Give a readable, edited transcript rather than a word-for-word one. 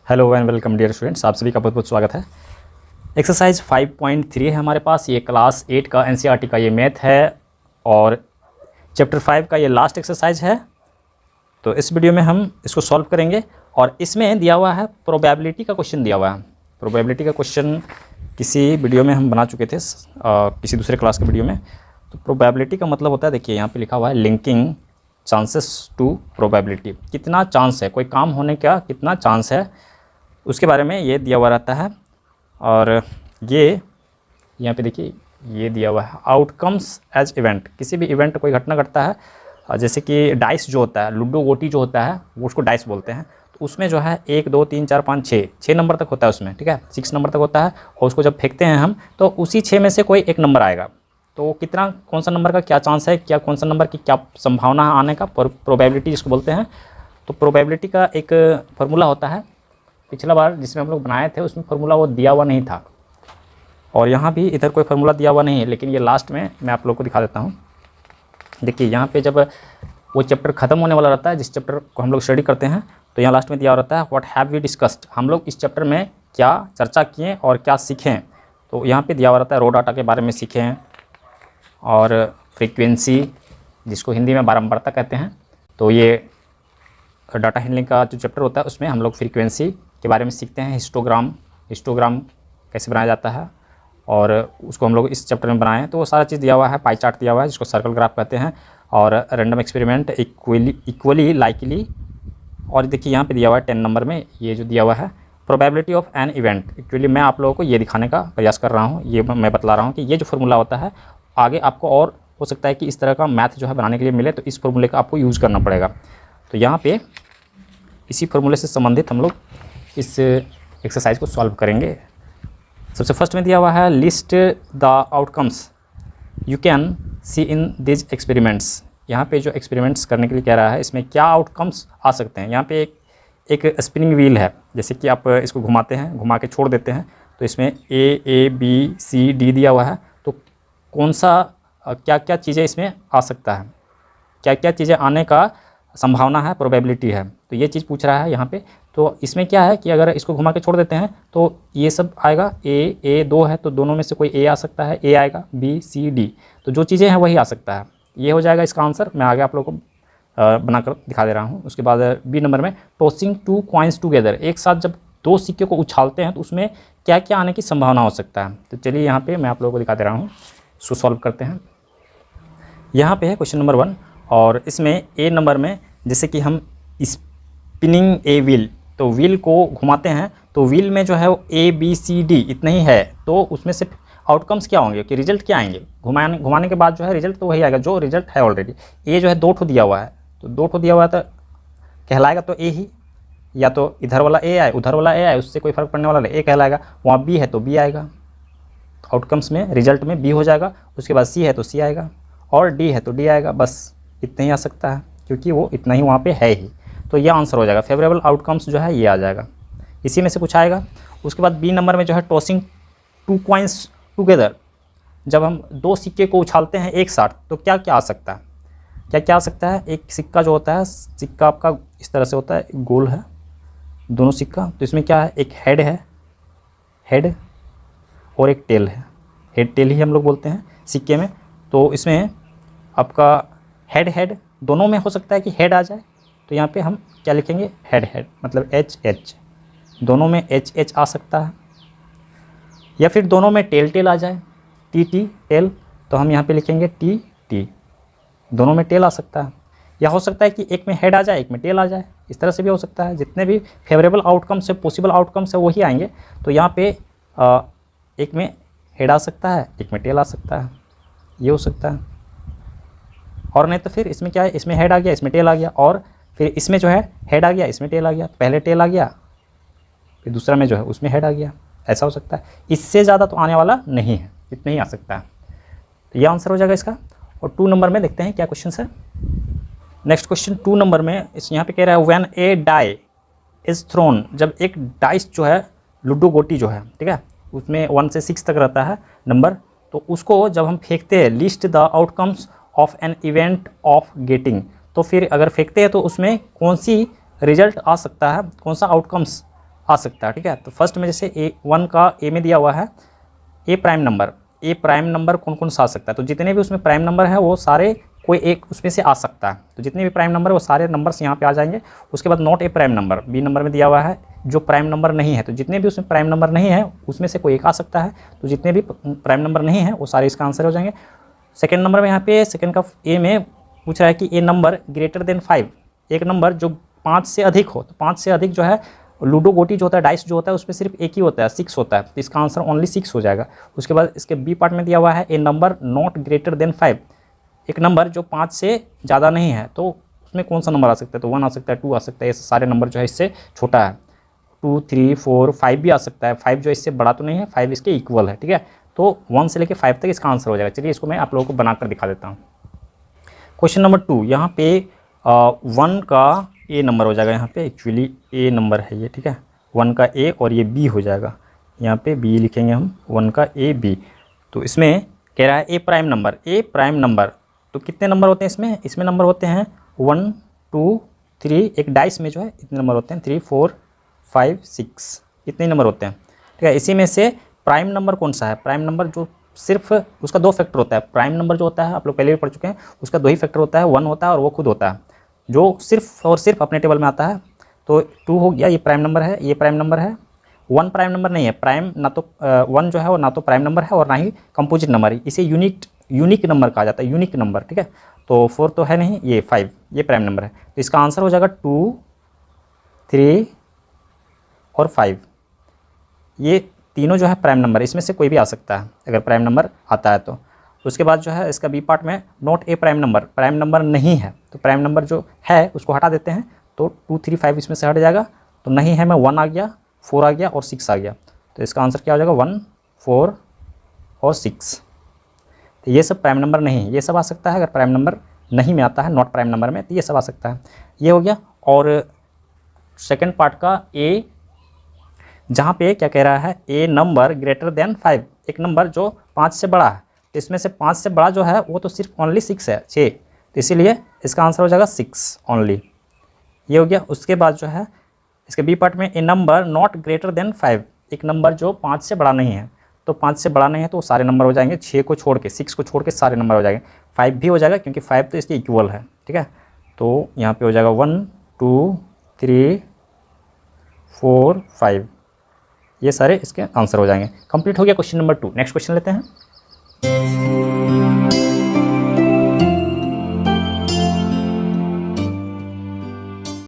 Hello and welcome dear students, आप सभी का बहुत बहुत स्वागत है। एक्सरसाइज 5.3 है हमारे पास। ये क्लास 8 का एनसीईआरटी का ये मैथ है और चैप्टर 5 का ये लास्ट एक्सरसाइज है। तो इस वीडियो में हम इसको सॉल्व करेंगे और इसमें दिया हुआ है प्रोबेबिलिटी का क्वेश्चन दिया हुआ है। प्रोबेबिलिटी का क्वेश्चन किसी वीडियो में हम बना चुके थे, किसी दूसरे क्लास के वीडियो में। तो प्रोबेबिलिटी का मतलब होता है, देखिए यहाँ पे लिखा हुआ है लिंकिंग चांसेस टू प्रोबेबिलिटी। कितना चांस है, कोई काम होने का कितना चांस है, उसके बारे में ये दिया हुआ रहता है। और ये यहाँ पे देखिए ये दिया हुआ है आउटकम्स एज इवेंट। किसी भी इवेंट कोई घटना घटता है, जैसे कि डाइस जो होता है, लूडो गोटी जो होता है वो उसको डाइस बोलते हैं। तो उसमें जो है 1 2 3 4 5 6 नंबर तक होता है उसमें, ठीक है, 6 नंबर तक होता है। और उसको जब फेंकते हैं हम तो उसी 6 में से कोई एक नंबर आएगा। तो कितना, कौन सा नंबर का क्या चांस है, क्या कौन सा नंबर की क्या संभावना है आने का, प्रोबेबिलिटी जिसको बोलते हैं। तो प्रोबेबिलिटी का एक फार्मूला होता है। पिछला बार जिसमें हम लोग बनाए थे उसमें फार्मूला वो दिया हुआ नहीं था, और यहाँ भी इधर कोई फार्मूला दिया हुआ नहीं है, लेकिन ये लास्ट में मैं आप लोग को दिखा देता हूँ। देखिए यहाँ पे जब वो चैप्टर ख़त्म होने वाला रहता है, जिस चैप्टर को हम लोग स्टडी करते हैं, तो यहाँ लास्ट में दिया हुआ रहता है व्हाट हैव वी डिस्कस्ड। हम लोग इस चैप्टर में क्या चर्चा किए और क्या सीखें। तो यहाँ पर दिया हुआ रहता है रो डाटा के बारे में सीखें, और फ्रीक्वेंसी जिसको हिंदी में बारंबारता कहते हैं। तो ये डाटा हैंडलिंग का जो चैप्टर होता है उसमें हम लोग फ्रीक्वेंसी के बारे में सीखते हैं। हिस्टोग्राम कैसे बनाया जाता है, और उसको हम लोग इस चैप्टर में बनाए हैं। तो वो सारा चीज़ दिया हुआ है, पाई चार्ट दिया हुआ है जिसको सर्कल ग्राफ कहते हैं, और रैंडम एक्सपेरिमेंट, इक्वली लाइकली। और देखिए यहाँ पे दिया हुआ है 10 नंबर में ये जो दिया हुआ है probability of an event. Actually मैं आप लोगों को ये दिखाने का प्रयास कर रहा हूँ, ये मैं बतला रहा हूँ कि ये जो फार्मूला होता है आगे आपको और हो सकता है कि इस तरह का मैथ जो है बनाने के लिए मिले, तो इस फार्मूले का आपको यूज़ करना पड़ेगा। तो यहाँ पे इसी फार्मूले से संबंधित हम लोग इस एक्सरसाइज को सॉल्व करेंगे। सबसे फर्स्ट में दिया हुआ है list the outcomes you can see in these experiments. यहाँ पे जो एक्सपेरिमेंट्स करने के लिए कह रहा है, इसमें क्या आउटकम्स आ सकते हैं। यहाँ पे एक स्पिनिंग व्हील है, जैसे कि आप इसको घुमाते हैं, घुमा के छोड़ देते हैं, तो इसमें A B C D दिया हुआ है। तो कौन सा क्या क्या चीज़ें इसमें आ सकता है, क्या क्या चीज़ें आने का संभावना है, प्रोबेबिलिटी है। तो ये चीज़ पूछ रहा है यहाँ पे। तो इसमें क्या है कि अगर इसको घुमा के छोड़ देते हैं तो ये सब आएगा। A 2 है तो दोनों में से कोई A आ सकता है, A आएगा, B C D, तो जो चीज़ें हैं वही आ सकता है। ये हो जाएगा इसका आंसर। मैं आगे आप लोगों को बनाकर दिखा दे रहा हूँ। उसके बाद B नंबर में टॉसिंग 2 कॉइन्स टुगेदर। एक साथ जब 2 सिक्के को उछालते हैं तो उसमें क्या क्या आने की संभावना हो सकता है। तो चलिए यहाँ पर मैं आप लोगों को दिखा दे रहा हूँ, इसको सॉल्व करते हैं। यहाँ पे है क्वेश्चन नंबर 1, और इसमें A नंबर में जैसे कि हम स्पिनिंग ए व्हील, तो व्हील को घुमाते हैं, तो व्हील में जो है वो A B C D इतना ही है। तो उसमें से आउटकम्स क्या होंगे, कि रिजल्ट क्या आएंगे। घुमाने के बाद जो है रिजल्ट तो वही आएगा जो रिजल्ट है ऑलरेडी। A जो है 2 ठो दिया हुआ है, तो 2 ठो दिया हुआ है तो कहलाएगा तो A ही, या तो इधर वाला A आए उधर वाला A आए, उससे कोई फ़र्क पड़ने वाला नहीं, A कहलाएगा। वहाँ B है तो B आएगा, आउटकम्स में रिजल्ट में B हो जाएगा। उसके बाद C है तो C आएगा, और D है तो D आएगा। बस इतना ही आ सकता है, क्योंकि वो इतना ही वहाँ पे है ही। तो ये आंसर हो जाएगा। फेवरेबल आउटकम्स जो है ये आ जाएगा, इसी में से कुछ आएगा। उसके बाद B नंबर में जो है टॉसिंग 2 कॉइन्स टुगेदर। जब हम 2 सिक्के को उछालते हैं एक साथ तो क्या क्या आ सकता है, क्या क्या आ सकता है। एक सिक्का जो होता है, सिक्का आपका इस तरह से होता है, गोल है दोनों सिक्का। तो इसमें क्या है, एक हेड है, हेड, और एक टेल है। हेड टेल ही हम लोग बोलते हैं सिक्के में। तो इसमें आपका हेड दोनों में हो सकता है कि हेड आ जाए, तो यहाँ पे हम क्या लिखेंगे, हेड मतलब H दोनों में H आ सकता है। या फिर दोनों में टेल आ जाए, T टेल, तो हम यहाँ पे लिखेंगे T दोनों में टेल आ सकता है। या हो सकता है कि एक में हेड आ जाए एक में टेल आ जाए, इस तरह से भी हो सकता है। जितने भी फेवरेबल आउटकम्स है, पॉसिबल आउटकम्स है, वही आएंगे। तो यहाँ पे एक में हेड आ सकता है एक में टेल आ सकता है, ये हो सकता है। और नहीं तो फिर इसमें क्या है, इसमें हेड आ गया इसमें टेल आ गया, और फिर इसमें जो है हेड आ गया इसमें टेल आ गया, पहले टेल आ गया फिर दूसरा में जो है उसमें हेड आ गया, ऐसा हो सकता है। इससे ज़्यादा तो आने वाला नहीं है, इतना ही आ सकता है। तो ये आंसर हो जाएगा इसका। और 2 नंबर में देखते हैं क्या क्वेश्चन है। नेक्स्ट क्वेश्चन 2 नंबर में इस यहाँ पे कह रहा है when a die is thrown. जब एक डाइस जो है, लूडो गोटी जो है, ठीक है, उसमें 1 से 6 तक रहता है नंबर, तो उसको जब हम फेंकते हैं, list the outcomes of an event of getting. तो फिर अगर फेंकते हैं तो उसमें कौन सी रिजल्ट आ सकता है, कौन सा आउटकम्स आ सकता है, ठीक है। तो फर्स्ट में जैसे A1 का ए में दिया हुआ है ए प्राइम नंबर कौन कौन सा आ सकता है, तो जितने भी उसमें प्राइम नंबर है वो सारे कोई एक उसमें से आ सकता है। तो जितने भी प्राइम नंबर है वो सारे नंबर्स यहाँ पे आ जाएंगे। उसके बाद not a prime number, B number में दिया हुआ है जो प्राइम नंबर नहीं है, तो जितने भी उसमें प्राइम नंबर नहीं है उसमें से कोई एक आ सकता है। तो जितने भी प्राइम नंबर नहीं है वो सारे इसका आंसर हो जाएंगे। सेकेंड नंबर में यहाँ पे सेकेंड का ए में पूछ रहा है कि ए नंबर ग्रेटर देन 5, एक नंबर जो 5 से अधिक हो। तो 5 से अधिक जो है लूडो गोटी जो होता है, डाइस जो होता है, उसमें सिर्फ एक ही होता है, 6 होता है। तो इसका आंसर ओनली 6 हो जाएगा। उसके बाद इसके बी पार्ट में दिया हुआ है ए नंबर नॉट ग्रेटर देन 5, एक नंबर जो 5 से ज़्यादा नहीं है। तो उसमें कौन सा नंबर आ सकता है, तो 1 आ सकता है, 2 आ सकता है, ये सारे नंबर जो है इससे छोटा है। 2, 3, 4, 5 भी आ सकता है। 5 जो इससे बड़ा तो नहीं है, 5 इसके इक्वल है, ठीक है। तो 1 से लेकर 5 तक इसका आंसर हो जाएगा। चलिए इसको मैं आप लोगों को बनाकर दिखा देता हूँ। क्वेश्चन नंबर 2, यहाँ पे 1 का ए नंबर हो जाएगा। यहाँ पे एक्चुअली ए नंबर है ये, ठीक है। 1 का ए और ये बी हो जाएगा। यहाँ पे बी लिखेंगे हम, 1 का ए बी। तो इसमें कह रहा है ए प्राइम नंबर। तो कितने नंबर होते हैं इसमें, इसमें नंबर होते हैं 1, 2, 3, एक डाइस में जो है इतने नंबर होते हैं, 3, 4, 5, 6, इतने नंबर होते हैं, ठीक है। इसी में से प्राइम नंबर कौन सा है, प्राइम नंबर जो सिर्फ उसका 2 फैक्टर होता है। प्राइम नंबर जो होता है आप लोग पहले भी पढ़ चुके हैं, उसका 2 ही फैक्टर होता है, 1 होता है और वो खुद होता है, जो सिर्फ और सिर्फ अपने टेबल में आता है। तो 2 हो गया, ये प्राइम नंबर है, ये प्राइम नंबर है। 1 प्राइम नंबर नहीं है, प्राइम ना तो 1 जो है वो ना तो प्राइम नंबर है और ना ही कंपोजिट नंबर है। इसे यूनिक नंबर कहा जाता है, यूनिक नंबर, ठीक है। तो 4 तो है नहीं, ये 5 ये प्राइम नंबर है। तो इसका आंसर हो जाएगा 2, 3 और 5। ये तीनों जो है प्राइम नंबर, इसमें से कोई भी आ सकता है अगर प्राइम नंबर आता है तो। उसके बाद जो है इसका बी पार्ट में नॉट ए प्राइम नंबर नहीं है। तो प्राइम नंबर जो है उसको हटा देते हैं, तो 2, 3, 5 इसमें से हट जाएगा। तो नहीं है में 1 आ गया, 4 आ गया और 6 आ गया। तो इसका आंसर क्या हो जाएगा, 1, 4 और 6। तो ये सब प्राइम नंबर नहीं है, ये सब आ सकता है अगर प्राइम नंबर नहीं में आता है, नॉट प्राइम नंबर में, तो ये सब आ सकता है। ये हो गया। और सेकेंड पार्ट का ए, जहाँ पे क्या कह रहा है, ए नंबर ग्रेटर देन 5, एक नंबर जो 5 से बड़ा है। तो इसमें से 5 से बड़ा जो है वो तो सिर्फ ओनली 6 है, 6। तो इसीलिए इसका आंसर हो जाएगा 6 ओनली। ये हो गया। उसके बाद जो है इसके बी पार्ट में ए नंबर नॉट ग्रेटर देन 5, एक नंबर जो 5 से बड़ा नहीं है। तो 5 से बड़ा नहीं है तो सारे नंबर हो जाएंगे, 6 को छोड़ के, 6 को छोड़ के सारे नंबर हो जाएंगे। 5 भी हो जाएगा क्योंकि 5 तो इसके इक्वल है, ठीक है। तो यहाँ पे हो जाएगा 1, 2, 3, 4, 5, ये सारे इसके आंसर हो जाएंगे। कंप्लीट हो गया क्वेश्चन नंबर 2। नेक्स्ट क्वेश्चन लेते हैं।